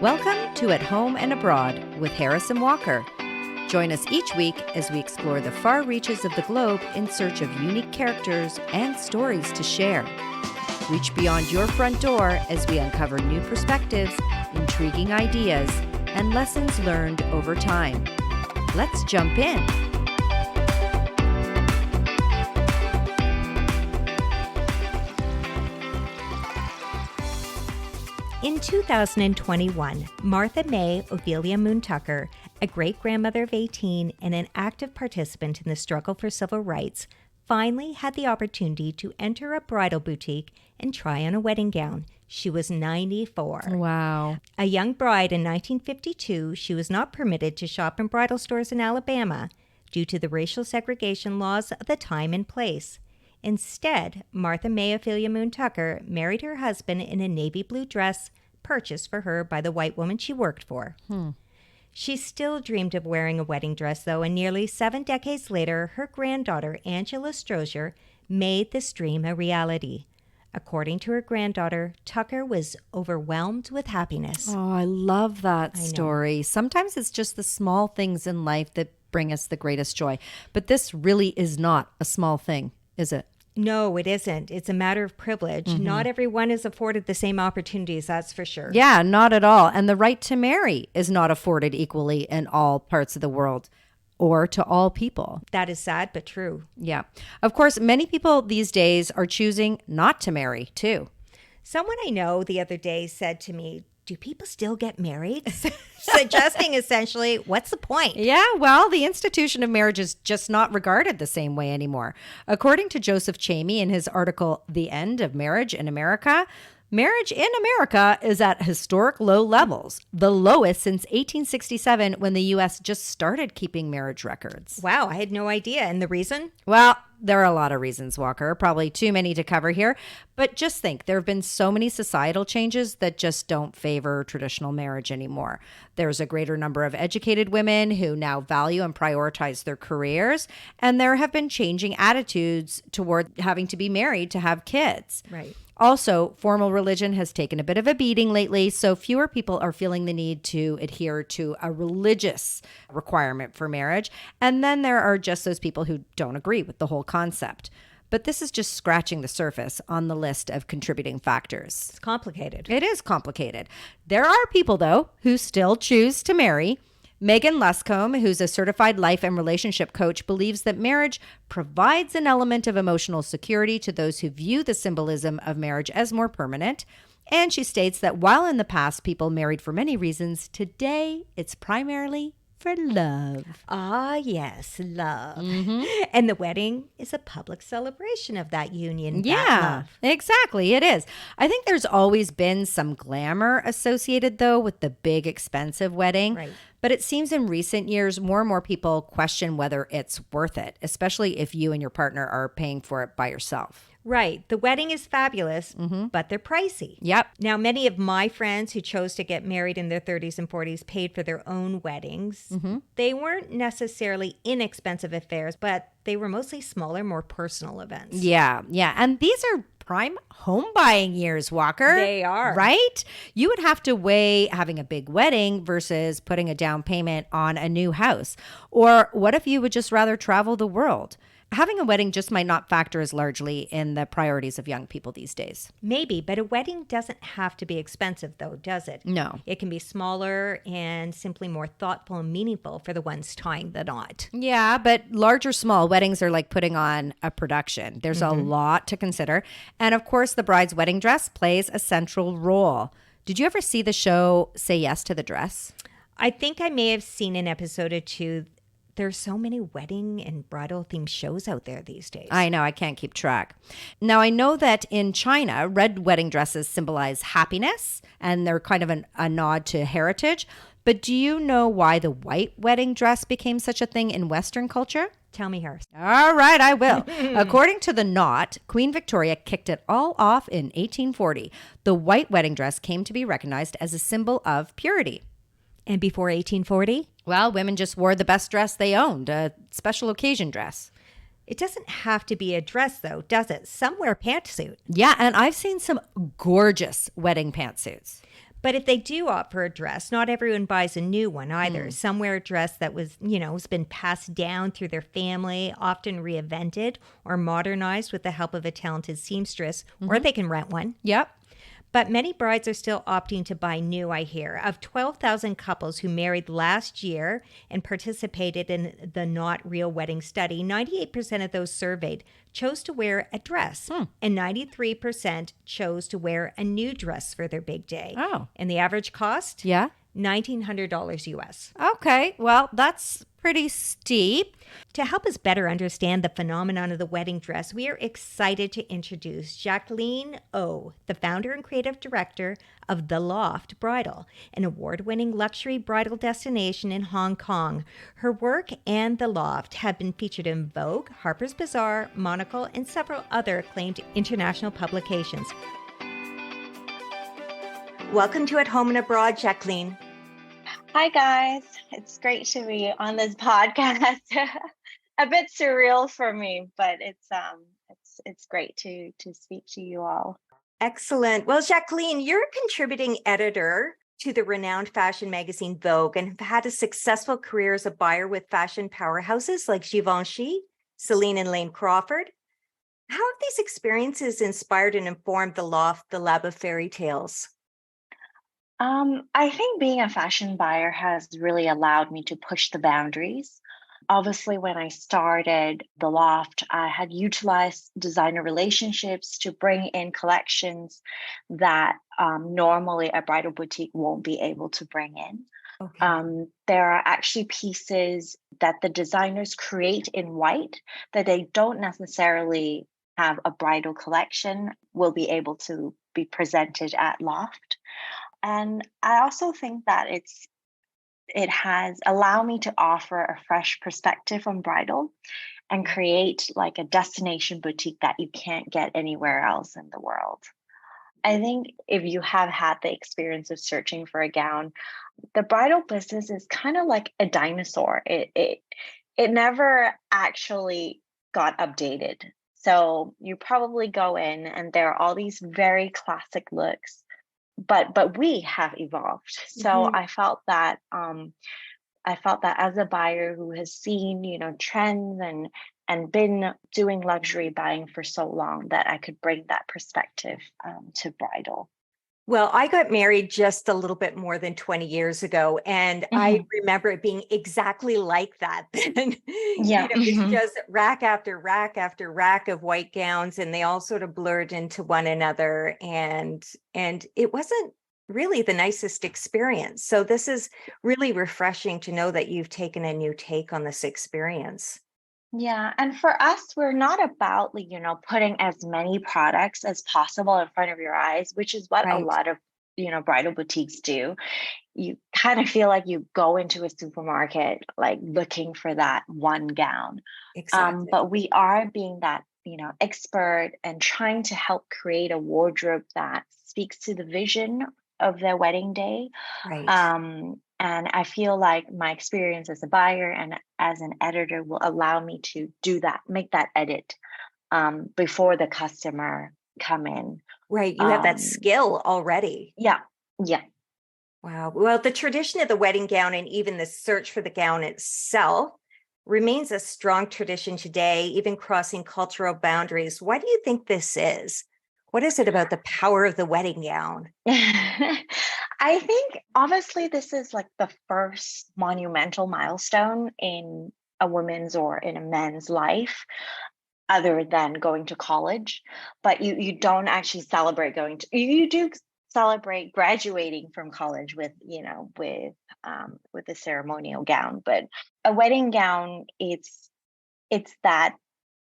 Welcome to At Home and Abroad with Harris and Walker. Join us each week as we explore the far reaches of the globe in search of unique characters and stories to share. Reach beyond your front door as we uncover new perspectives, intriguing ideas, and lessons learned over time. Let's jump in. In 2021, Martha May Ophelia Moon Tucker, a great-grandmother of 18 and an active participant in the struggle for civil rights, finally had the opportunity to enter a bridal boutique and try on a wedding gown. She was 94. Wow. A young bride in 1952, she was not permitted to shop in bridal stores in Alabama due to the racial segregation laws of the time and place. Instead, Martha May Ophelia Moon Tucker married her husband in a navy blue dress purchased for her by the white woman she worked for. She still dreamed of wearing a wedding dress, though, and nearly 7 decades later, her granddaughter, Angela Strozier, made this dream a reality. According to her granddaughter, Tucker was overwhelmed with happiness. Oh, I love that I know. story. Sometimes it's just the small things in life that bring us the greatest joy. But this really is not a small thing, is it? No, it isn't. It's a matter of privilege. Not everyone is afforded the same opportunities, that's for sure. Yeah, not at all. And the right to marry is not afforded equally in all parts of the world or to all people. That is sad, but true. Yeah. Of course, many people these days are choosing not to marry too. Someone I know the other day said to me, "Do people still get married?" Suggesting essentially, what's the point? Yeah, well, the institution of marriage is just not regarded the same way anymore. According to Joseph Chamey in his article, The End of Marriage in America, marriage in America is at historic low levels, the lowest since 1867 when the U.S. just started keeping marriage records. Wow, I had no idea. And the reason? Well, there are a lot of reasons, Walker, probably too many to cover here. But just think, there have been so many societal changes that just don't favor traditional marriage anymore. There's a greater number of educated women who now value and prioritize their careers. And there have been changing attitudes toward having to be married to have kids. Right. Also, formal religion has taken a bit of a beating lately, so fewer people are feeling the need to adhere to a religious requirement for marriage. And then there are just those people who don't agree with the whole concept. But this is just scratching the surface on the list of contributing factors. It's complicated. It is complicated. There are people, though, who still choose to marry. Megan Luscombe, who's a certified life and relationship coach, believes that marriage provides an element of emotional security to those who view the symbolism of marriage as more permanent. And she states that while in the past people married for many reasons, today it's primarily for love. Ah, yes, love. And the wedding is a public celebration of that union. That Yeah, love. exactly. It is. I think there's always been some glamour associated, though, with the big, expensive wedding. Right. But it seems in recent years, more and more people question whether it's worth it, especially if you and your partner are paying for it by yourself. Right. The wedding is fabulous, but they're pricey. Yep. Now, many of my friends who chose to get married in their 30s and 40s paid for their own weddings. They weren't necessarily inexpensive affairs, but they were mostly smaller, more personal events. Yeah. And these are prime home buying years, Walker. They are. Right? You would have to weigh having a big wedding versus putting a down payment on a new house. Or what if you would just rather travel the world? Having a wedding just might not factor as largely in the priorities of young people these days. Maybe, but a wedding doesn't have to be expensive, though, does it? No. It can be smaller and simply more thoughtful and meaningful for the ones tying the knot. Yeah, but large or small, weddings are like putting on a production. There's a lot to consider. And of course, the bride's wedding dress plays a central role. Did you ever see the show Say Yes to the Dress? I think I may have seen an episode or two. There's so many wedding and bridal themed shows out there these days. I know, I can't keep track. Now, I know that in China, red wedding dresses symbolize happiness, and they're kind of a nod to heritage. But do you know why the white wedding dress became such a thing in Western culture? Tell me, Harris. All right, I will. According to the Knot, Queen Victoria kicked it all off in 1840. The white wedding dress came to be recognized as a symbol of purity. And before 1840? Well, women just wore the best dress they owned, a special occasion dress. It doesn't have to be a dress, though, does it? Some wear pantsuit. Yeah, and I've seen some gorgeous wedding pantsuits. But if they do opt for a dress, not everyone buys a new one either. Some wear a dress that was, has been passed down through their family, often reinvented or modernized with the help of a talented seamstress, or they can rent one. Yep. But many brides are still opting to buy new, I hear. Of 12,000 couples who married last year and participated in the Not Real Wedding study, 98% of those surveyed chose to wear a dress, and 93% chose to wear a new dress for their big day. Oh. And the average cost? Yeah. $1,900 US. Okay. Well, that's pretty steep. To help us better understand the phenomenon of the wedding dress, we are excited to introduce Jacqueline Au, the founder and creative director of The Loft Bridal, an award-winning luxury bridal destination in Hong Kong. Her work and The Loft have been featured in Vogue, Harper's Bazaar, Monocle, and several other acclaimed international publications. Welcome to At Home and Abroad, Jacqueline. Hi guys, it's great to be on this podcast. A bit surreal for me, but it's great to speak to you all. Excellent. Well, Jacqueline, you're a contributing editor to the renowned fashion magazine Vogue and have had a successful career as a buyer with fashion powerhouses like Givenchy, Celine and Lane Crawford. How have these experiences inspired and informed The Loft, the Lab of Fairy Tales? I think being a fashion buyer has really allowed me to push the boundaries. Obviously, when I started The Loft, I had utilized designer relationships to bring in collections that normally a bridal boutique won't be able to bring in. Okay. There are actually pieces that the designers create in white that they don't necessarily have a bridal collection will be able to be presented at Loft. And I also think that it has allowed me to offer a fresh perspective on bridal and create like a destination boutique that you can't get anywhere else in the world. I think if you have had the experience of searching for a gown, the bridal business is kind of like a dinosaur. It never actually got updated. So you probably go in and there are all these very classic looks, but we have evolved. So I felt that as a buyer who has seen, trends and been doing luxury buying for so long, that I could bring that perspective to bridal. Well, I got married just a little bit more than 20 years ago, and I remember it being exactly like that then. Yeah. It's just rack after rack after rack of white gowns, and they all sort of blurred into one another, and it wasn't really the nicest experience. So this is really refreshing to know that you've taken a new take on this experience. Yeah. And for us, we're not about, putting as many products as possible in front of your eyes, which is what a Right. lot of, bridal boutiques do. You kind of feel like you go into a supermarket, like looking for that one gown. Exactly. But we are being that, expert and trying to help create a wardrobe that speaks to the vision of their wedding day. Right. And I feel like my experience as a buyer and as an editor will allow me to do that, make that edit before the customer come in. Right. You have that skill already. Yeah. Yeah. Wow. Well, the tradition of the wedding gown and even the search for the gown itself remains a strong tradition today, even crossing cultural boundaries. Why do you think this is? What is it about the power of the wedding gown? I think obviously this is like the first monumental milestone in a woman's or in a man's life, other than going to college. But you don't actually celebrate going to, you do celebrate graduating from college with a ceremonial gown. But a wedding gown, it's that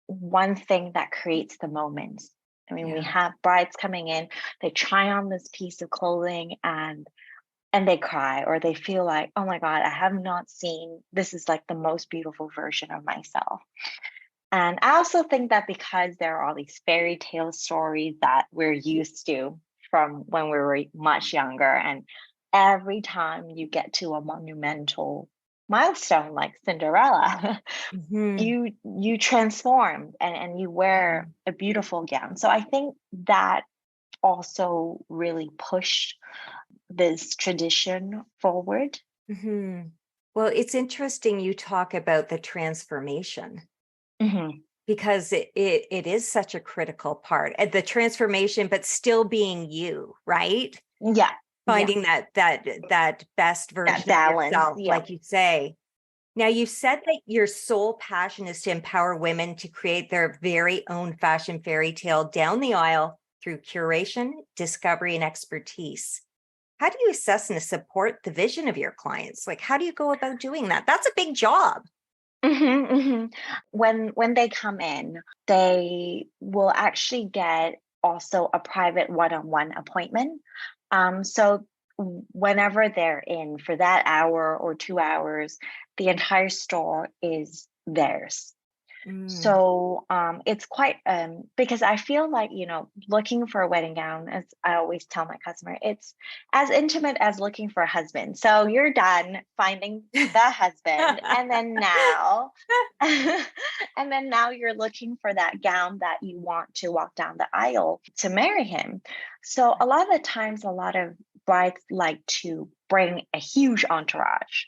one thing that creates the moment. I mean, we have brides coming in, they try on this piece of clothing and they cry, or they feel like, oh my God, I have not seen, this is like the most beautiful version of myself. And I also think that because there are all these fairy tale stories that we're used to from when we were much younger, and every time you get to a monumental milestone like Cinderella, you transform and you wear a beautiful gown. So I think that also really pushed this tradition forward. Hmm. Well, it's interesting you talk about the transformation Hmm. because it is such a critical part, the transformation, but still being you, right? Yeah, yeah, Finding that best that version of balance. yourself, Yeah. like you say. Now, you said that your sole passion is to empower women to create their very own fashion fairy tale down the aisle through curation, discovery, and expertise. How do you assess and support the vision of your clients? Like, how do you go about doing that? That's a big job. Hmm. Hmm. When they come in, they will actually get also a private one-on-one appointment. So whenever they're in for that hour or 2 hours, the entire store is theirs. Mm. So it's quite because I feel like, looking for a wedding gown, as I always tell my customer, it's as intimate as looking for a husband. So you're done finding the husband, and then now and then now you're looking for that gown that you want to walk down the aisle to marry him. So a lot of the times, a lot of brides like to bring a huge entourage,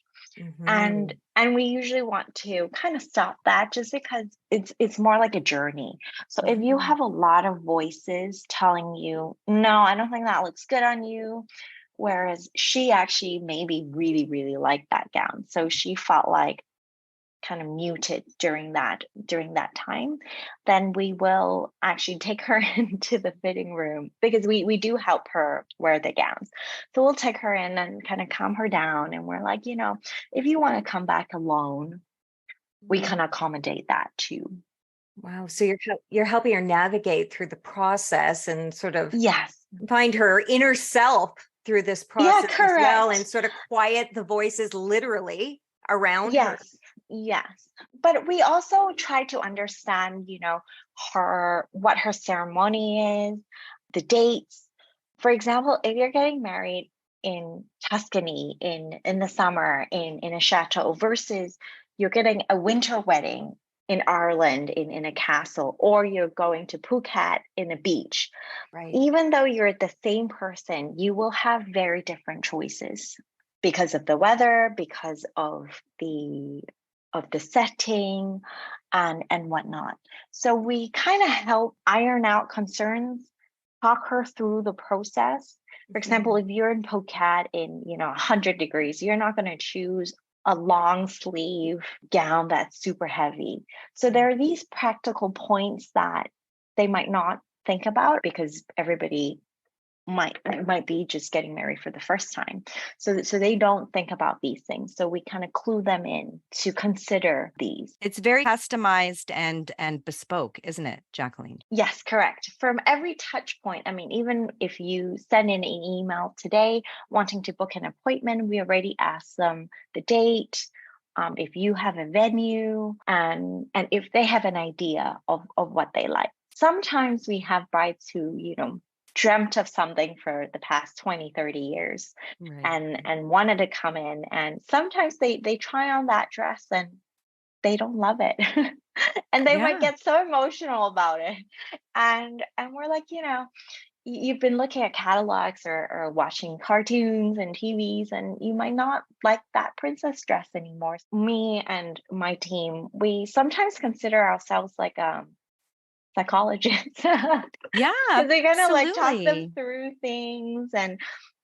and Mhm. we usually want to kind of stop that, just because it's more like a journey. So if you Mhm. have a lot of voices telling you, no, I don't think that looks good on you, whereas she actually maybe really really liked that gown, so she felt like kind of muted during that time, then we will actually take her into the fitting room, because we do help her wear the gowns. So we'll take her in and kind of calm her down, and we're like, if you want to come back alone, we Mhm. can accommodate that too. Wow. So you're helping her navigate through the process and sort of Yes. find her inner self through this Yeah, process as well, and correct. sort of quiet the voices literally around her. Yes, yes. But we also try to understand, her what her ceremony is, the dates. For example, if you're getting married in Tuscany in the summer in a chateau, versus you're getting a winter wedding in Ireland in a castle, or you're going to Phuket in a beach. Right. Even though you're the same person, you will have very different choices because of the weather, because of the setting, and whatnot. So we kind of help iron out concerns, talk her through the process. For example, Mhm. if you're in Phuket in 100 degrees, you're not going to choose a long sleeve gown that's super heavy. So there are these practical points that they might not think about, because everybody might be just getting married for the first time, so they don't think about these things, so we kind of clue them in to consider these. It's very customized and bespoke, isn't it, Jacqueline? Yes, correct. From every touch point, I mean, even if you send in an email today wanting to book an appointment, we already ask them the date, if you have a venue, and if they have an idea of what they like. Sometimes we have brides who, dreamt of something for the past 20, 30 years, Right. and wanted to come in, and sometimes they try on that dress and they don't love it. And they might Yeah. get so emotional about it, and we're like, you've been looking at catalogs, or watching cartoons and TVs, and you might not like that princess dress anymore. Me and my team, we sometimes consider ourselves like psychologists, because Yeah, they're gonna like talk them absolutely. through things,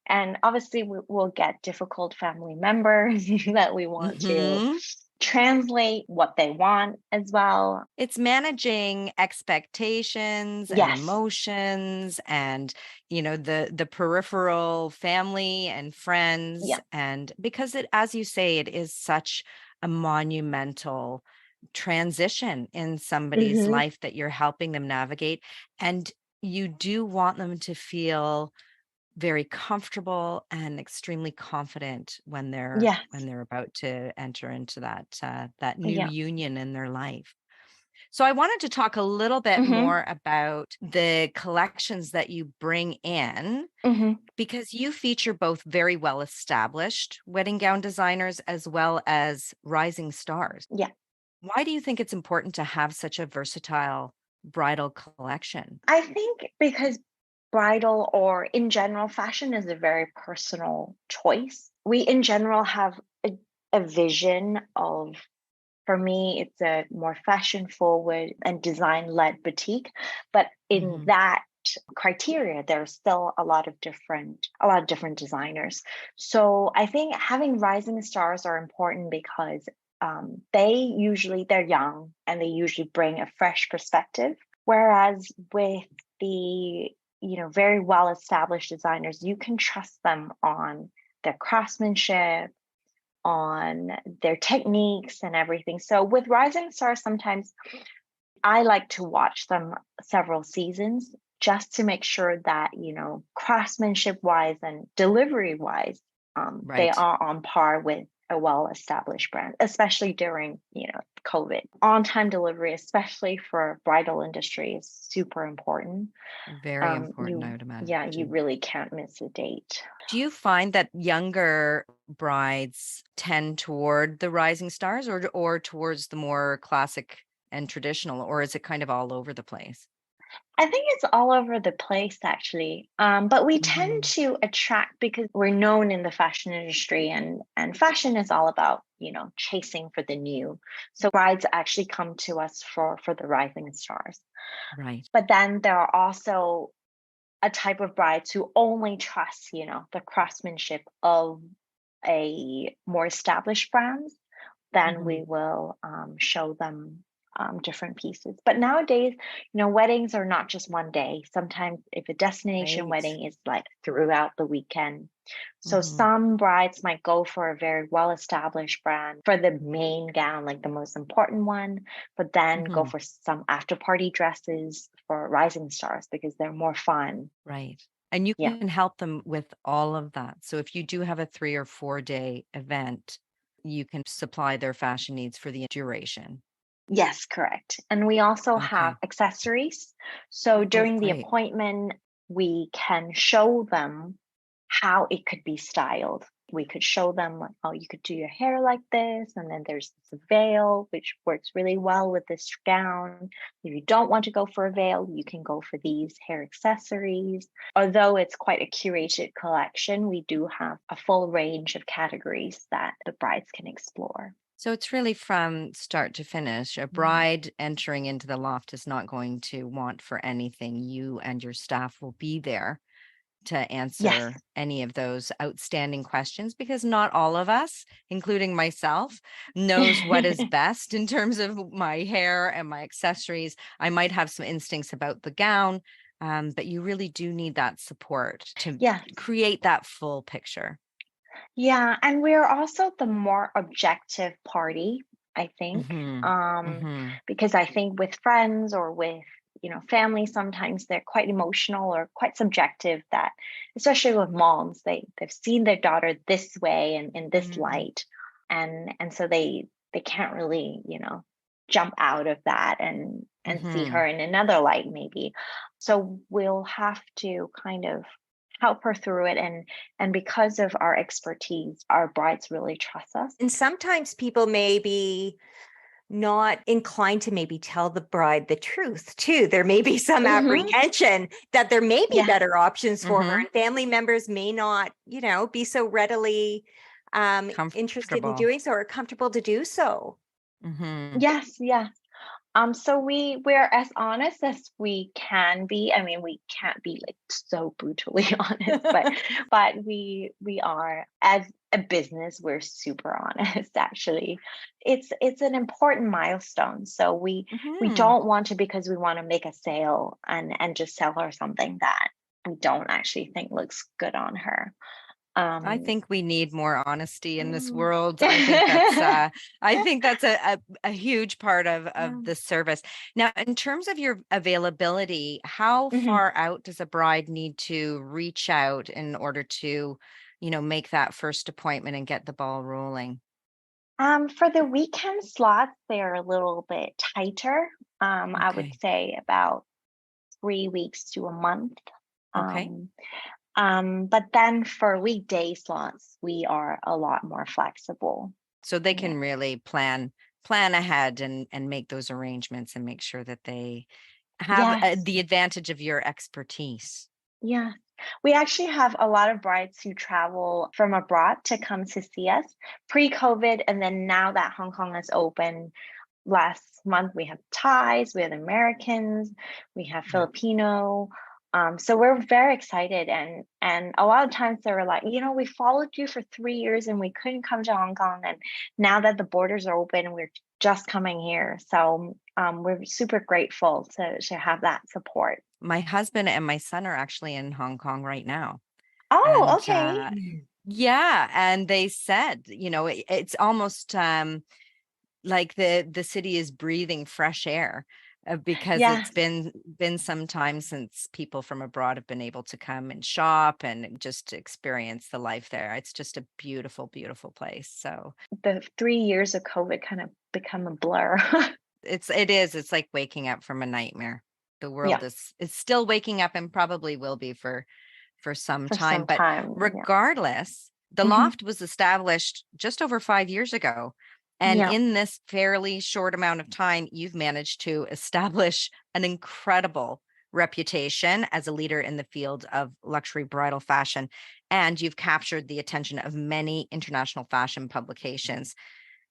and obviously we'll get difficult family members that we want to Mhm. translate what they want as well. It's managing expectations and Yes. emotions and, the peripheral family and friends, Yeah. and because it, as you say, it is such a monumental transition in somebody's Hmm. life that you're helping them navigate, and you do want them to feel very comfortable and extremely confident when Yes. they're about to enter into that new Yeah. union in their life. So I wanted to talk a little bit Hmm. more about the collections that you bring in, Hmm. because you feature both very well established wedding gown designers as well as rising stars. Yeah. Why do you think it's important to have such a versatile bridal collection? I think because bridal or in general, fashion is a very personal choice. We in general have a vision of, for me, it's a more fashion forward and design led boutique. But in Mhm. that criteria, there's still a lot of different designers. So I think having rising stars are important because they're young and they usually bring a fresh perspective. Whereas with the very well established designers, you can trust them on their craftsmanship, on their techniques and everything. So with rising stars, sometimes I like to watch them several seasons just to make sure that, craftsmanship wise and delivery wise, they Right. are on par with a well established brand, especially during, COVID. On time delivery, especially for bridal industry, is super important. Very important, I You, would yeah, you imagine. really can't miss a date. Do you find that younger brides tend toward the rising stars or towards the more classic and traditional, or is it kind of all over the place? I think it's all over the place actually. But we tend Mhm. to attract because we're known in the fashion industry, and fashion is all about, chasing for the new. So brides actually come to us for the rising stars. Right. But then there are also a type of brides who only trust, the craftsmanship of a more established brand. Then we Mhm. will show them different pieces. But nowadays, weddings are not just one day. Sometimes, if a destination Right. wedding is like throughout the weekend. So Mhm. some brides might go for a very well established brand for the main gown, like the most important one, but then go Mhm. for some after party dresses for rising stars because they're more fun. Right. And you Yeah. can help them with all of that. So if you do have a 3 or 4 day event, you can supply their fashion needs for the duration. Yes, correct. And we also have Okay. accessories. So Oh, during the great. appointment, we can show them how it could be styled. We could show them, like, oh, you could do your hair like this, and then there's this veil, which works really well with this gown. If you don't want to go for a veil, you can go for these hair accessories. Although it's quite a curated collection, we do have a full range of categories that the brides can explore. So it's really from start to finish. A Mm. bride entering into the loft is not going to want for anything. You and your staff will be there to Yes. answer any of those outstanding questions because not all of us, including myself, knows what is best in terms of my hair and my accessories. I might have some instincts about the gown, but you really do need that support to Yeah. create that full picture. Yeah, and we're also the more objective party, I think. Hmm. Hmm. Because I think with friends or with, family, sometimes they're quite emotional or quite subjective that, especially with moms, they've seen their daughter this way and in this Mm. light. And so they can't really, jump out of that and see her Hmm. in another light maybe. So we'll have to kind of help her through it, and because of our expertise, our brides really trust us. And sometimes people may be not inclined to maybe tell the bride the truth too. There may be some Hmm. apprehension that there may be Yes. better options for her, Hmm. and family members may not, be so readily interested in Comfortable. doing so or comfortable to do so. Hmm. Yes, yes. So we're as honest as we can be. I mean, we can't be like so brutally honest, but we are, as a business, we're super honest actually. It's an important milestone. So we Hmm. don't want to, because we want to make a sale and just sell her something that we don't actually think looks good on her. I Um think we need more honesty in this mm. world. I think that's a huge part of Yeah. the service. Now, in terms of your availability, how Mhm. far out does a bride need to reach out in order to, make that first appointment and get the ball rolling? For the weekend slots, they're a little bit tighter. I would Okay. say about 3 weeks to a month. Okay. Um, but then for weekday slots, we are a lot more flexible. So they Yeah. can really plan ahead and make those arrangements and make sure that they have Yes. the advantage of your expertise. Yeah. We actually have a lot of brides who travel from abroad to come to see us pre-COVID, and then now that Hong Kong has opened last month, we have Thais, we have Americans, we have Yeah. Filipino. So we're very excited, and a lot of times they were like, we followed you for 3 years and we couldn't come to Hong Kong, and now that the borders are open, we're just coming here. So we're super grateful to have that support. My husband and my son are actually in Hong Kong right now. Oh, And okay. yeah, and they said, it's almost like the city is breathing fresh air, because Yeah, it's been some time since people from abroad have been able to come and shop and just experience the life there. It's just a beautiful, beautiful place. So the 3 years of COVID kind of become a blur. it's like waking up from a nightmare. The Yeah, world is still waking up and probably will be for some for time. some But time. Yeah. regardless, the Hmm. loft was established just over 5 years ago. And Yeah. in this fairly short amount of time, you've managed to establish an incredible reputation as a leader in the field of luxury bridal fashion. And you've captured the attention of many international fashion publications.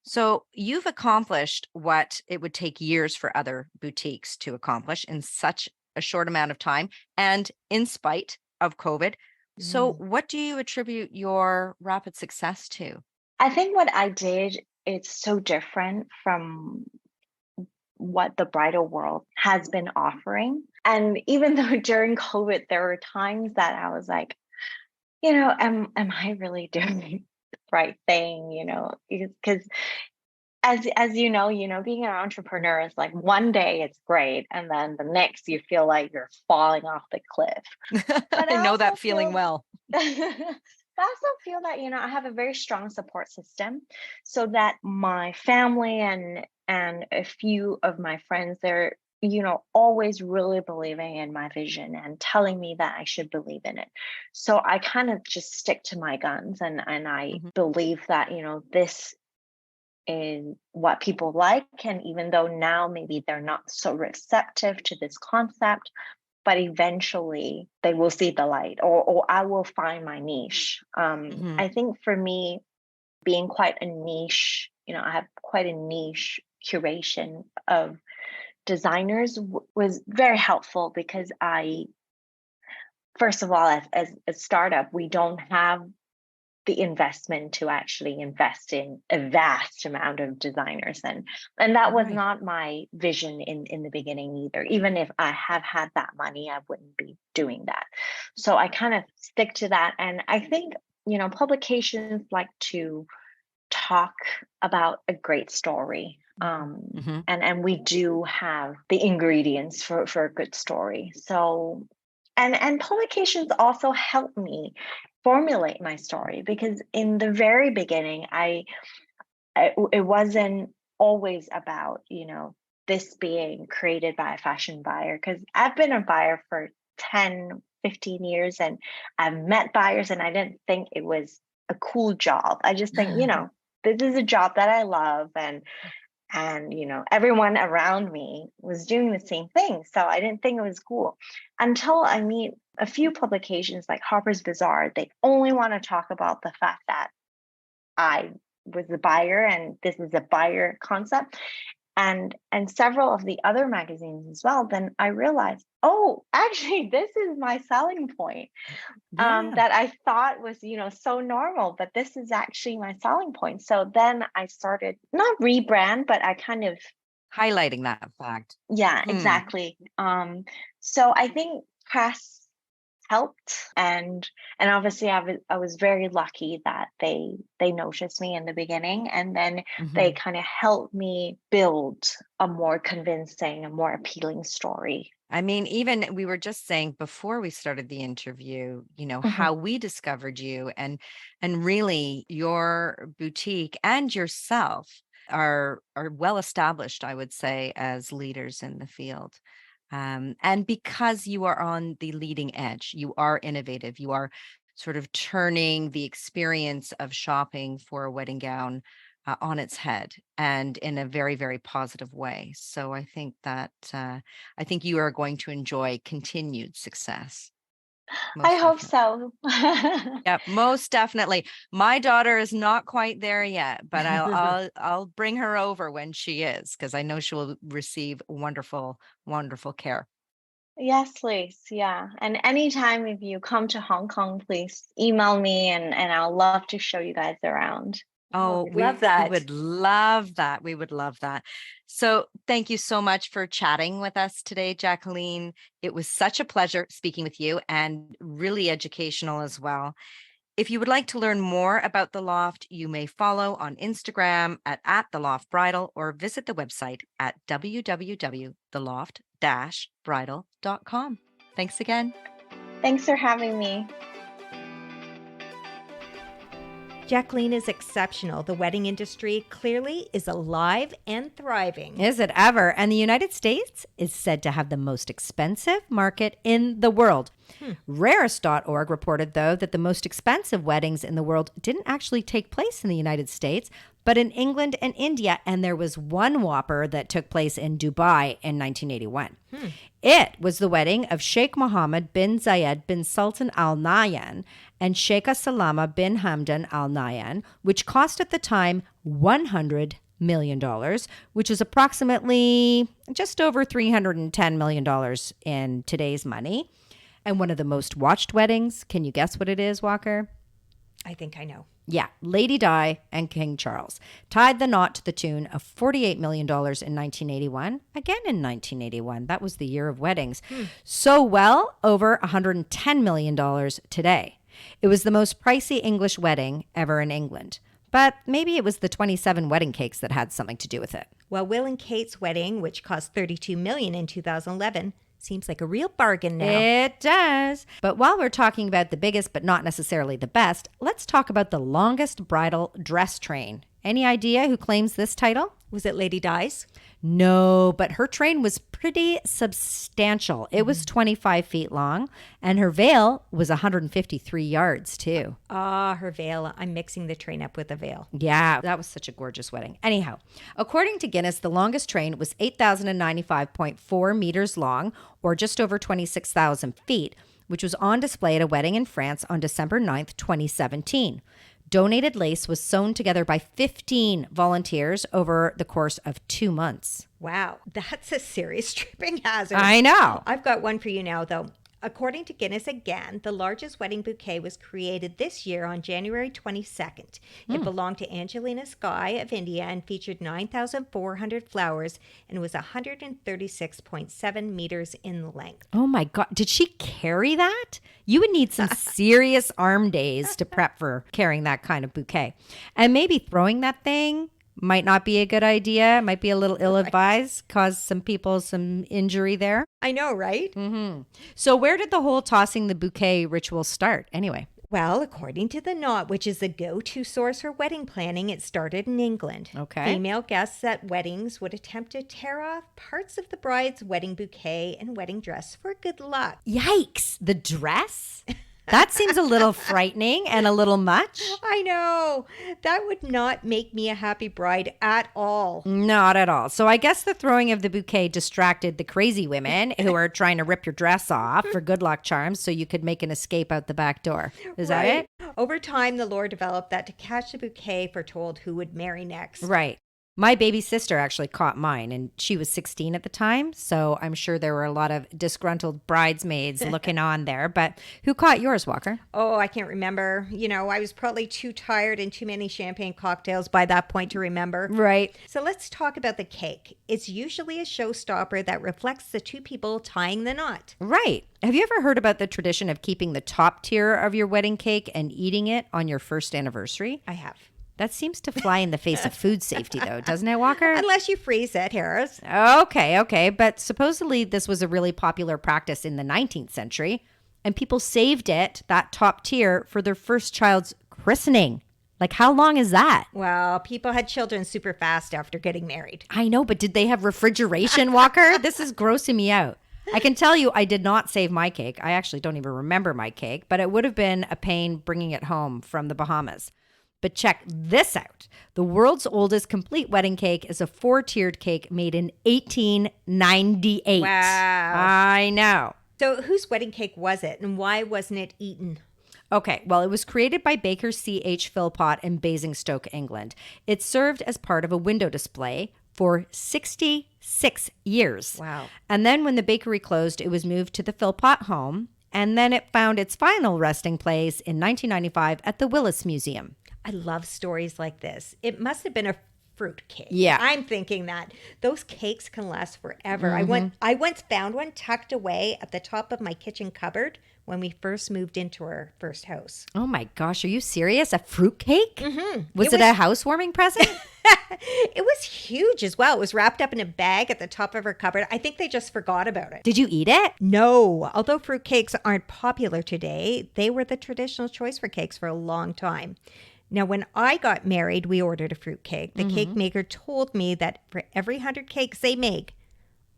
So you've accomplished what it would take years for other boutiques to accomplish in such a short amount of time and in spite of COVID. So, Mm. what do you attribute your rapid success to? I think what I did is so different from what the bridal world has been offering. And even though during COVID, there were times that I was like, am I really doing the right thing? Because being an entrepreneur is like one day it's great, and then the next you feel like you're falling off the cliff. But I I know that also feeling feel well. but I also feel that, I have a very strong support system, so that my family and a few of my friends, they're, always really believing in my vision and telling me that I should believe in it. So I kind of just stick to my guns, and I Mhm. believe that, this is what people like. And even though now maybe they're not so receptive to this concept, but eventually they will see the light, or I will find my niche. Mhm. I think for me, being quite a niche, I have quite a niche curation of designers was very helpful, because first of all, as a startup, we don't have the investment to actually invest in a vast amount of designers, and that was Right. not my vision in the beginning either. Even if I have had that money, I wouldn't be doing that. So I kind of stick to that, and I think, publications like to talk about a great story. Mhm. And we do have the ingredients for a good story. So, and publications also help me formulate my story, because in the very beginning, it wasn't always about, this being created by a fashion buyer, because I've been a buyer for 10, 15 years, and I've met buyers, and I didn't think it was a cool job. I just think, this is a job that I love, and everyone around me was doing the same thing, so I didn't think it was cool until I meet a few publications like Harper's Bazaar. They only want to talk about the fact that I was a buyer and this is a buyer concept, and several of the other magazines as well. Then I realized, oh, actually, this is my selling point, Yeah. that I thought was, so normal, but this is actually my selling point. So then I started, not rebrand, but I kind of, Highlighting that fact. yeah, Hmm. exactly. So I think press helped, and obviously I was very lucky that they noticed me in the beginning, and then they Mhm. kind of helped me build a more convincing, a more appealing story. I mean, even we were just saying before we started the interview, Mhm. how we discovered you, and really your boutique and yourself are well established, I would say, as leaders in the field. And because you are on the leading edge, you are innovative, you are sort of turning the experience of shopping for a wedding gown on its head and in a very, very positive way. So I think that I think you are going to enjoy continued success. Most I hope definitely. so. Yeah, most definitely. My daughter is not quite there yet, but I'll bring her over when she is, because I know she will receive wonderful, wonderful care. Yes, please. Yeah. And anytime if you come to Hong Kong, please email me and I'll love to show you guys around. Oh, Oh, we'd love we that. would love that. We would love that. So thank you so much for chatting with us today, Jacqueline. It was such a pleasure speaking with you and really educational as well. If you would like to learn more about The Loft, you may follow on Instagram at the Loft Bridal or visit the website at www.theloft-bridal.com. Thanks again. Thanks for having me. Jacqueline is exceptional. The wedding industry clearly is alive and thriving. Is it ever? And the United States is said to have the most expensive market in the world. Rarest.org reported, though, that the most expensive weddings in the world didn't actually take place in the United States, but in England and India. And there was one whopper that took place in Dubai in 1981. It was the wedding of Sheikh Mohammed bin Zayed bin Sultan Al Nahyan and Sheikha Salama bin Hamdan Al Nahyan, which cost at the time $100 million, which is approximately just over $310 million in today's money. And one of the most watched weddings, can you guess what it is, Walker? I think I know. Yeah, Lady Di and King Charles tied the knot to the tune of $48 million in 1981. Again in 1981. That was the year of weddings. So well, over $110 million today. It was the most pricey English wedding ever in England. But maybe it was the 27 wedding cakes that had something to do with it. Well, Will and Kate's wedding, which cost $32 million in 2011, seems like a real bargain now. It does. But while we're talking about the biggest but not necessarily the best, let's talk about the longest bridal dress train. Any idea who claims this title? Was it Lady Di's? No, but her train was pretty substantial. It was 25 feet long, and her veil was 153 yards, too. Her veil. I'm mixing the train up with a veil. Yeah, that was such a gorgeous wedding. Anyhow, according to Guinness, the longest train was 8,095.4 meters long, or just over 26,000 feet, which was on display at a wedding in France on December 9th, 2017. Donated lace was sewn together by 15 volunteers over the course of 2 months. Wow, that's a serious tripping hazard. I know. I've got one for you now, though. According to Guinness again, the largest wedding bouquet was created this year on January 22nd. It belonged to Angelina Sky of India and featured 9,400 flowers and was 136.7 meters in length. Oh my God. Did she carry that? You would need some serious arm days to prep for carrying that kind of bouquet. And maybe throwing that thing might not be a good idea. Might be a little ill-advised, cause some people some injury there. I know, right? So where did the whole tossing the bouquet ritual start anyway? Well, according to The Knot, which is the go-to source for wedding planning, it started in England. Okay. Female guests at weddings would attempt to tear off parts of the bride's wedding bouquet and wedding dress for good luck. Yikes. The dress? That seems a little frightening and a little much. I know. That would not make me a happy bride at all. Not at all. So I guess the throwing of the bouquet distracted the crazy women who are trying to rip your dress off for good luck charms so you could make an escape out the back door. Is that it? Over time, the lore developed that to catch the bouquet foretold who would marry next. Right. My baby sister actually caught mine, and she was 16 at the time, so I'm sure there were a lot of disgruntled bridesmaids looking on there. But who caught yours, Walker? Oh, I can't remember. You know, I was probably too tired and too many champagne cocktails by that point to remember. Right. So let's talk about the cake. It's usually a showstopper that reflects the two people tying the knot. Right. Have you ever heard about the tradition of keeping the top tier of your wedding cake and eating it on your first anniversary? I have. That seems to fly in the face of food safety, though, doesn't it, Walker? Unless you freeze it, Harris. Okay. But supposedly this was a really popular practice in the 19th century, and people saved it, that top tier, for their first child's christening. Like, how long is that? Well, people had children super fast after getting married. I know, but did they have refrigeration, Walker? This is grossing me out. I can tell you I did not save my cake. I actually don't even remember my cake, but it would have been a pain bringing it home from the Bahamas. But check this out. The world's oldest complete wedding cake is a 4-tiered cake made in 1898. Wow. I know. So whose wedding cake was it, and why wasn't it eaten? Okay, well, it was created by Baker C.H. Philpott in Basingstoke, England. It served as part of a window display for 66 years. Wow. And then when the bakery closed, it was moved to the Philpott home, and then it found its final resting place in 1995 at the Willis Museum. I love stories like this. It must have been a fruit cake. Yeah. I'm thinking that. Those cakes can last forever. I once found one tucked away at the top of my kitchen cupboard when we first moved into our first house. Oh my gosh, are you serious? A fruit cake? Mm-hmm. Was it a housewarming present? It was huge as well. It was wrapped up in a bag at the top of our cupboard. I think they just forgot about it. Did you eat it? No. Although fruit cakes aren't popular today, they were the traditional choice for cakes for a long time. Now, when I got married, we ordered a fruit cake. The cake maker told me that for every 100 cakes they make,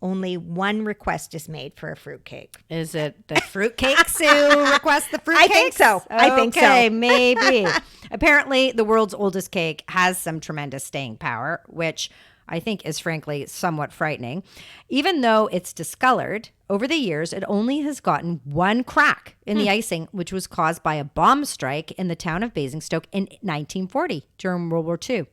only one request is made for a fruit cake. Is it the fruitcakes who request the fruitcakes? I think so. I think so. Okay, maybe. Apparently, the world's oldest cake has some tremendous staying power, which I think is frankly somewhat frightening. Even though it's discolored, over the years, it only has gotten one crack in the icing, which was caused by a bomb strike in the town of Basingstoke in 1940 during World War II.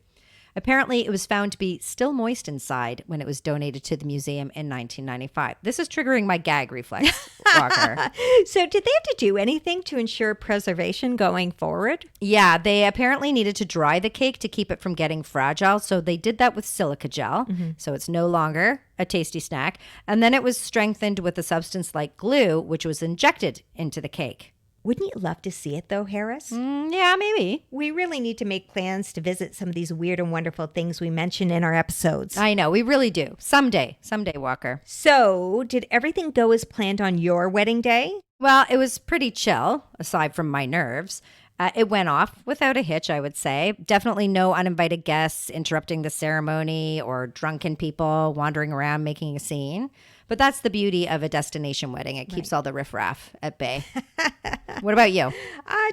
Apparently, it was found to be still moist inside when it was donated to the museum in 1995. This is triggering my gag reflex, Walker. So did they have to do anything to ensure preservation going forward? Yeah, they apparently needed to dry the cake to keep it from getting fragile. So they did that with silica gel. So it's no longer a tasty snack. And then it was strengthened with a substance like glue, which was injected into the cake. Wouldn't you love to see it though, Harris? Yeah, maybe. We really need to make plans to visit some of these weird and wonderful things we mention in our episodes. I know, we really do. Someday, Walker. So, did everything go as planned on your wedding day? Well, it was pretty chill, aside from my nerves. It went off without a hitch, I would say. Definitely no uninvited guests interrupting the ceremony or drunken people wandering around making a scene. But that's the beauty of a destination wedding. It keeps all the riffraff at bay. What about you?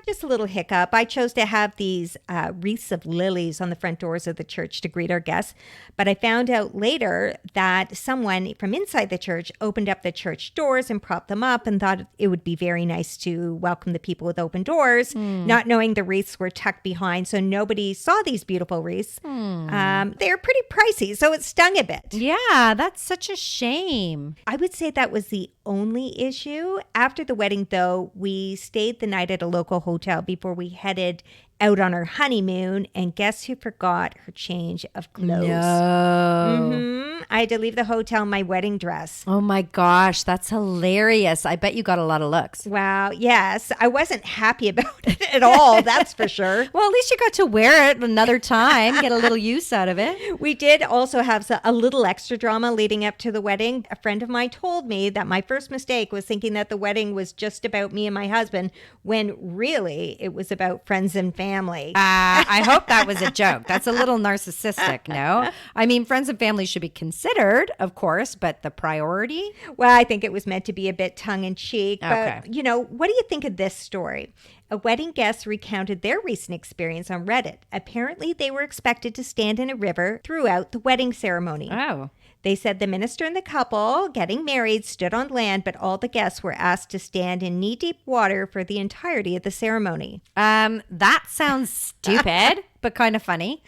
Just a little hiccup. I chose to have these wreaths of lilies on the front doors of the church to greet our guests. But I found out later that someone from inside the church opened up the church doors and propped them up and thought it would be very nice to welcome the people with open doors, not knowing the wreaths were tucked behind. So nobody saw these beautiful wreaths. They're pretty pricey, so it stung a bit. Yeah, that's such a shame. I would say that was the only issue. After the wedding, though, we stayed the night at a local hotel before we headed out on our honeymoon. And guess who forgot her change of clothes? No. I had to leave the hotel in my wedding dress. Oh my gosh, that's hilarious. I bet you got a lot of looks. Wow. Yes. I wasn't happy about it at all. That's for sure. Well, at least you got to wear it another time, get a little use out of it. We did also have a little extra drama leading up to the wedding. A friend of mine told me that my first mistake was thinking that the wedding was just about me and my husband, when really it was about friends and family. I hope that was a joke. That's a little narcissistic, no? I mean, friends and family should be considered, of course, but the priority? Well, I think it was meant to be a bit tongue-in-cheek. Okay. But, what do you think of this story? A wedding guest recounted their recent experience on Reddit. Apparently, they were expected to stand in a river throughout the wedding ceremony. Oh. They said the minister and the couple getting married stood on land, but all the guests were asked to stand in knee-deep water for the entirety of the ceremony. That sounds stupid, but kind of funny.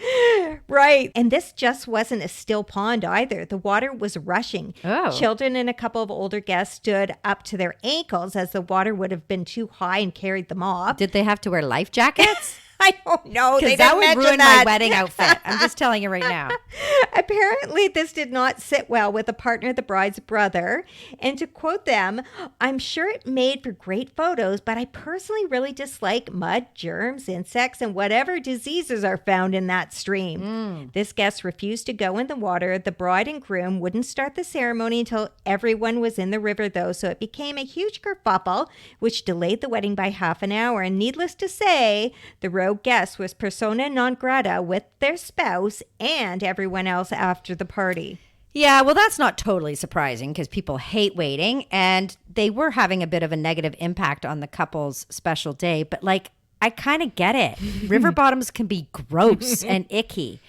Right. And this just wasn't a still pond either. The water was rushing. Oh. Children and a couple of older guests stood up to their ankles as the water would have been too high and carried them off. Did they have to wear life jackets? I don't know. They Because that didn't would mention ruin that. my wedding outfit. I'm just telling you right now. Apparently, this did not sit well with the partner of the bride's brother. And to quote them, "I'm sure it made for great photos, but I personally really dislike mud, germs, insects, and whatever diseases are found in that stream." This guest refused to go in the water. The bride and groom wouldn't start the ceremony until everyone was in the river, though. So it became a huge kerfuffle, which delayed the wedding by half an hour. And needless to say, the rogue guest was persona non grata with their spouse and everyone else after the party. Yeah, well, that's not totally surprising because people hate waiting, and they were having a bit of a negative impact on the couple's special day. But I kind of get it. River bottoms can be gross and icky.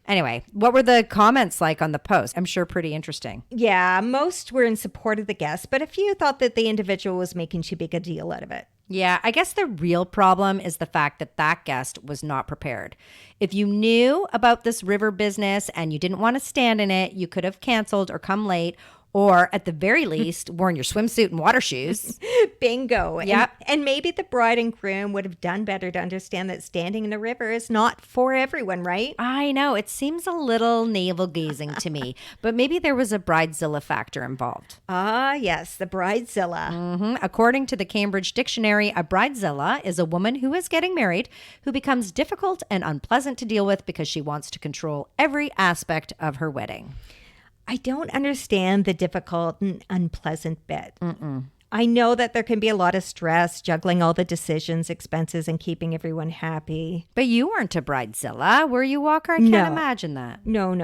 Anyway, what were the comments like on the post? I'm sure pretty interesting. Yeah, most were in support of the guest, but a few thought that the individual was making too big a deal out of it. Yeah, I guess the real problem is the fact that that guest was not prepared. If you knew about this river business and you didn't want to stand in it, you could have canceled or come late, or at the very least, worn your swimsuit and water shoes. Bingo. Yep. And maybe the bride and groom would have done better to understand that standing in the river is not for everyone, right? I know, it seems a little navel-gazing to me, but maybe there was a bridezilla factor involved. Ah, yes, the bridezilla. According to the Cambridge Dictionary, a bridezilla is a woman who is getting married who becomes difficult and unpleasant to deal with because she wants to control every aspect of her wedding. I don't understand the difficult and unpleasant bit. I know that there can be a lot of stress juggling all the decisions, expenses, and keeping everyone happy. But you weren't a bridezilla, were you, Walker? I can't No. imagine that. No.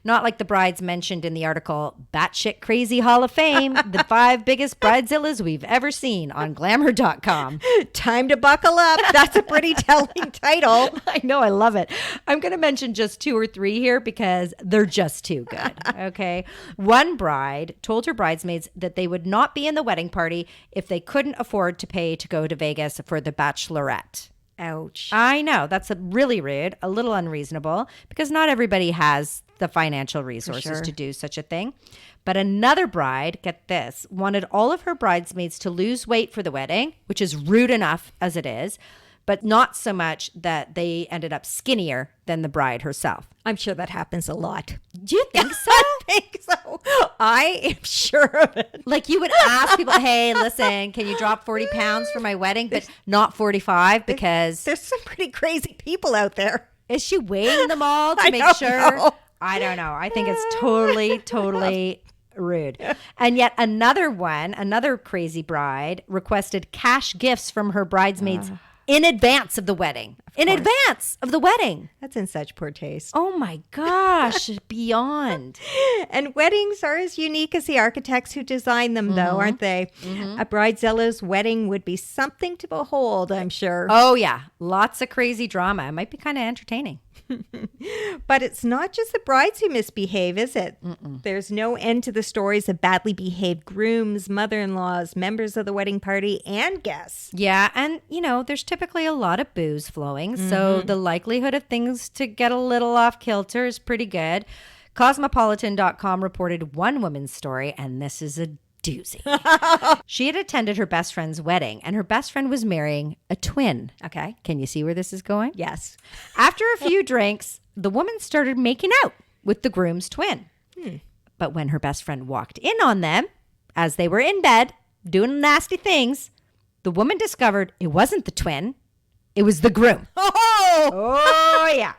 Not like the brides mentioned in the article, Batshit Crazy Hall of Fame, the 5 biggest bridezillas we've ever seen on glamour.com. Time to buckle up. That's a pretty telling title. I know, I love it. I'm going to mention just 2 or 3 here because they're just too good. Okay. One bride told her bridesmaids that they would not be in the wedding party if they couldn't afford to pay to go to Vegas for the bachelorette. Ouch. I know, that's really rude, a little unreasonable, because not everybody has the financial resources to do such a thing. But another bride, get this, wanted all of her bridesmaids to lose weight for the wedding, which is rude enough as it is, but not so much that they ended up skinnier than the bride herself. I'm sure that happens a lot. Do you think so? I think so. I am sure of it. Like you would ask people, hey, listen, can you drop 40 pounds for my wedding, but not 45 because... There's some pretty crazy people out there. Is she weighing them all to I make don't sure? know. I don't know. I think it's totally rude. And yet another crazy bride requested cash gifts from her bridesmaids in advance of the wedding. Advance of the wedding. That's in such poor taste. Oh my gosh, beyond. And weddings are as unique as the architects who designed them, though, aren't they? A bridezilla's wedding would be something to behold, I'm sure. Oh yeah, lots of crazy drama. It might be kind of entertaining. But it's not just the brides who misbehave, is it? There's no end to the stories of badly behaved grooms, mother-in-laws, members of the wedding party, and guests. Yeah, and there's typically a lot of booze flowing, so the likelihood of things to get a little off kilter is pretty good. Cosmopolitan.com reported one woman's story, and this is a doozy. She had attended her best friend's wedding, and her best friend was marrying a twin. Okay. Can you see where this is going? Yes. After a few drinks, the woman started making out with the groom's twin. But when her best friend walked in on them, as they were in bed doing nasty things, the woman discovered it wasn't the twin, it was the groom. Oh yeah.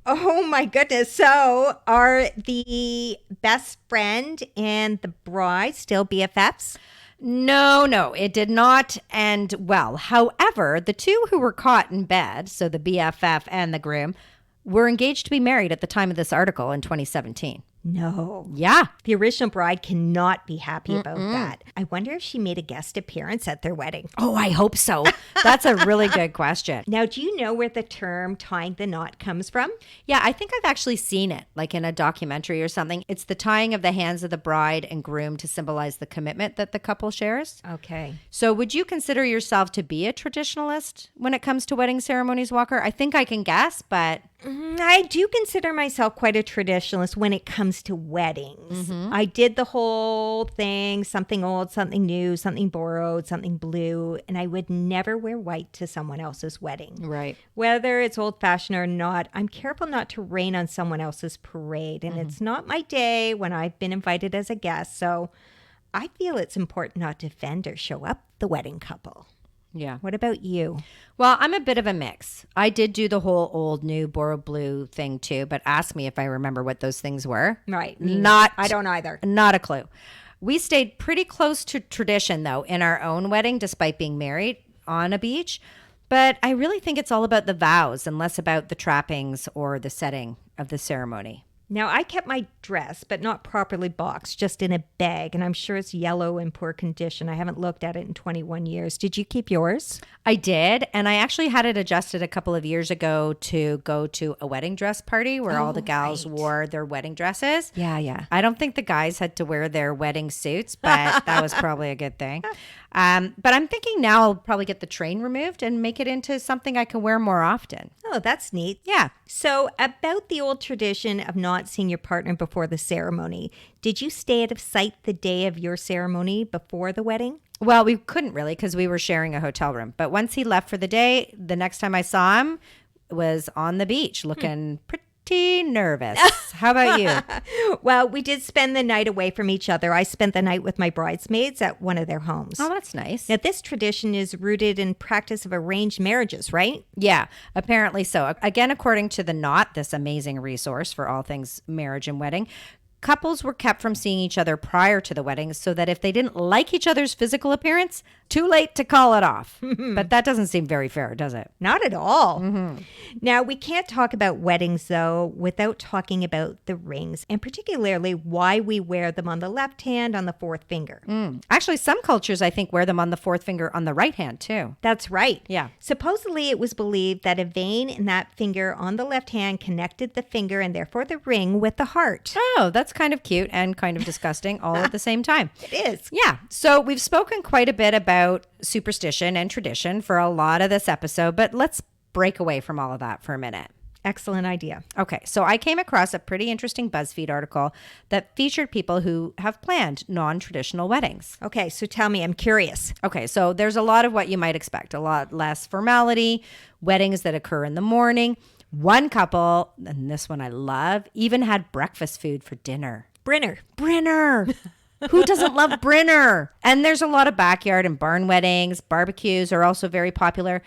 Oh my goodness. So are the best friend and the bride still BFFs? No, it did not end well. However, the two who were caught in bed, so the BFF and the groom, were engaged to be married at the time of this article in 2017. No. Yeah. The original bride cannot be happy about that. I wonder if she made a guest appearance at their wedding. Oh, I hope so. That's a really good question. Now, do you know where the term tying the knot comes from? Yeah, I think I've actually seen it, like in a documentary or something. It's the tying of the hands of the bride and groom to symbolize the commitment that the couple shares. Okay. So would you consider yourself to be a traditionalist when it comes to wedding ceremonies, Walker? I think I can guess, but... I do consider myself quite a traditionalist when it comes to weddings. I did the whole thing, something old, something new, something borrowed, something blue, and I would never wear white to someone else's wedding. Right. Whether it's old-fashioned or not, I'm careful not to rain on someone else's parade, and it's not my day when I've been invited as a guest, so I feel it's important not to offend or show up the wedding couple. Yeah. What about you? Well, I'm a bit of a mix. I did do the whole old, new, borrowed blue thing too, but ask me if I remember what those things were. Right. I don't either. Not a clue. We stayed pretty close to tradition, though, in our own wedding, despite being married on a beach. But I really think it's all about the vows and less about the trappings or the setting of the ceremony. Now, I kept my dress, but not properly boxed, just in a bag, and I'm sure it's yellow in poor condition. I haven't looked at it in 21 years. Did you keep yours? I did, and I actually had it adjusted a couple of years ago to go to a wedding dress party where all the gals wore their wedding dresses. Yeah. I don't think the guys had to wear their wedding suits, but that was probably a good thing. But I'm thinking now I'll probably get the train removed and make it into something I can wear more often. Oh, that's neat. Yeah. So, about the old tradition of not seeing your partner before the ceremony, did you stay out of sight the day of your ceremony before the wedding? Well, we couldn't really because we were sharing a hotel room. But once he left for the day, the next time I saw him was on the beach looking pretty nervous. How about you? Well, we did spend the night away from each other. I spent the night with my bridesmaids at one of their homes. Oh, that's nice. Now, this tradition is rooted in practice of arranged marriages, right? Yeah, apparently so. Again, according to the Knot, this amazing resource for all things marriage and wedding, couples were kept from seeing each other prior to the wedding so that if they didn't like each other's physical appearance, too late to call it off. But that doesn't seem very fair, does it? Not at all. Now, we can't talk about weddings, though, without talking about the rings, and particularly why we wear them on the left hand on the fourth finger. Actually, some cultures, I think, wear them on the fourth finger on the right hand, too. That's right. Yeah. Supposedly, it was believed that a vein in that finger on the left hand connected the finger and therefore the ring with the heart. Oh, that's kind of cute and kind of disgusting all at the same time. It is. Yeah. So we've spoken quite a bit about superstition and tradition for a lot of this episode, but let's break away from all of that for a minute. Excellent idea. Okay, so I came across a pretty interesting BuzzFeed article that featured people who have planned non-traditional weddings. Okay, so tell me, I'm curious. Okay, so there's a lot of what you might expect, a lot less formality, weddings that occur in the morning. One couple, and this one I love, even had breakfast food for dinner. Brinner. Who doesn't love Brinner? And there's a lot of backyard and barn weddings. Barbecues are also very popular.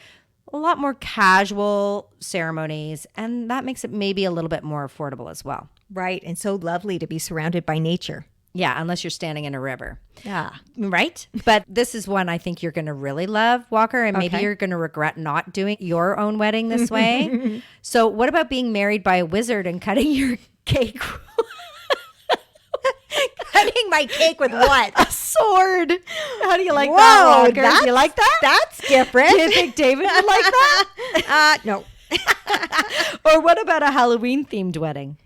A lot more casual ceremonies, and that makes it maybe a little bit more affordable as well. Right, and so lovely to be surrounded by nature. Yeah, unless you're standing in a river. Yeah. Right? But this is one I think you're going to really love, Walker, and maybe Okay. you're going to regret not doing your own wedding this way. So what about being married by a wizard and cutting your cake? Cutting my cake with what? A sword. How do you like Whoa, that, Walker? Do you like that? That's different. Do you think David would like that? No. Or what about a Halloween-themed wedding?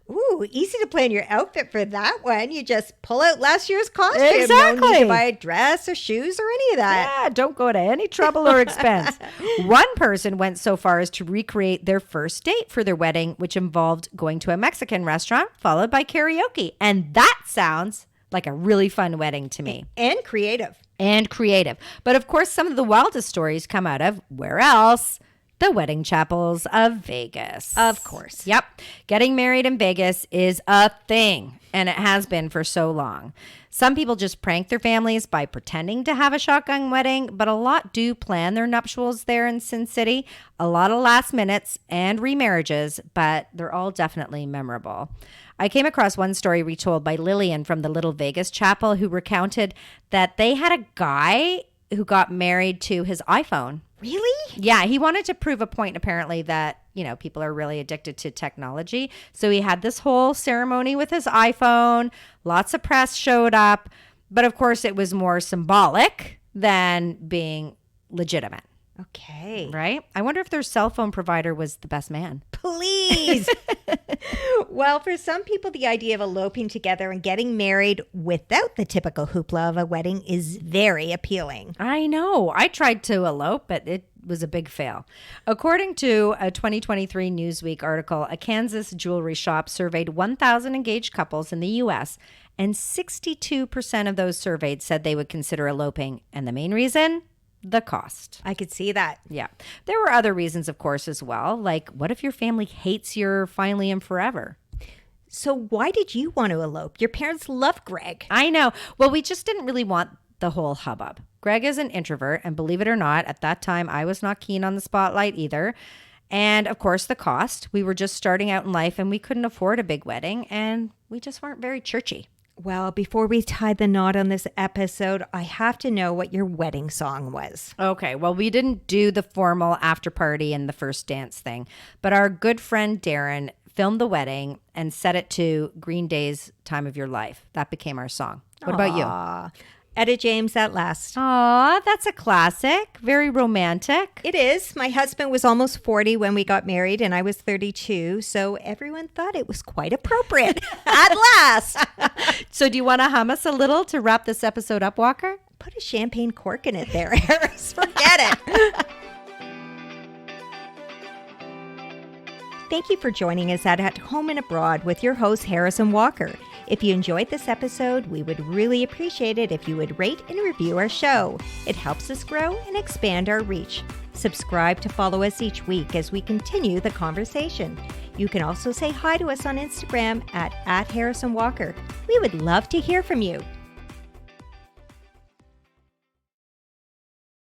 Ooh, easy to plan your outfit for that one. You just pull out last year's costume. Exactly. No need to buy a dress or shoes or any of that. Yeah, don't go to any trouble or expense. One person went so far as to recreate their first date for their wedding, which involved going to a Mexican restaurant followed by karaoke. And that sounds like a really fun wedding to me. And creative. And creative. But of course, some of the wildest stories come out of where else? The wedding chapels of Vegas. Of course. Yep. Getting married in Vegas is a thing, and it has been for so long. Some people just prank their families by pretending to have a shotgun wedding, but a lot do plan their nuptials there in Sin City. A lot of last minutes and remarriages, but they're all definitely memorable. I came across one story retold by Lillian from the Little Vegas Chapel who recounted that they had a guy who got married to his iPhone. Really? Yeah, he wanted to prove a point apparently that, people are really addicted to technology. So he had this whole ceremony with his iPhone. Lots of press showed up. But of course, it was more symbolic than being legitimate. Okay. Right? I wonder if their cell phone provider was the best man. Please. Well, for some people, the idea of eloping together and getting married without the typical hoopla of a wedding is very appealing. I know. I tried to elope, but it was a big fail. According to a 2023 Newsweek article, a Kansas jewelry shop surveyed 1,000 engaged couples in the U.S., and 62% of those surveyed said they would consider eloping. And the main reason? The cost. I could see that. Yeah. There were other reasons, of course, as well. Like, what if your family hates your finally and forever? So why did you want to elope? Your parents love Greg. I know. Well, we just didn't really want the whole hubbub. Greg is an introvert, and believe it or not, at that time, I was not keen on the spotlight either. And of course, the cost. We were just starting out in life, and we couldn't afford a big wedding, and we just weren't very churchy. Well, before we tie the knot on this episode, I have to know what your wedding song was. Okay, well, we didn't do the formal after party and the first dance thing, but our good friend Darren filmed the wedding, and set it to Green Day's Time of Your Life. That became our song. What about you? Etta James at Last. Aw, that's a classic. Very romantic. It is. My husband was almost 40 when we got married, and I was 32, so everyone thought it was quite appropriate. At last! So do you want to hum us a little to wrap this episode up, Walker? Put a champagne cork in it there, Harris. Forget it. Thank you for joining us at Home and Abroad with your host, Harrison Walker. If you enjoyed this episode, we would really appreciate it if you would rate and review our show. It helps us grow and expand our reach. Subscribe to follow us each week as we continue the conversation. You can also say hi to us on Instagram at Harrison Walker. We would love to hear from you.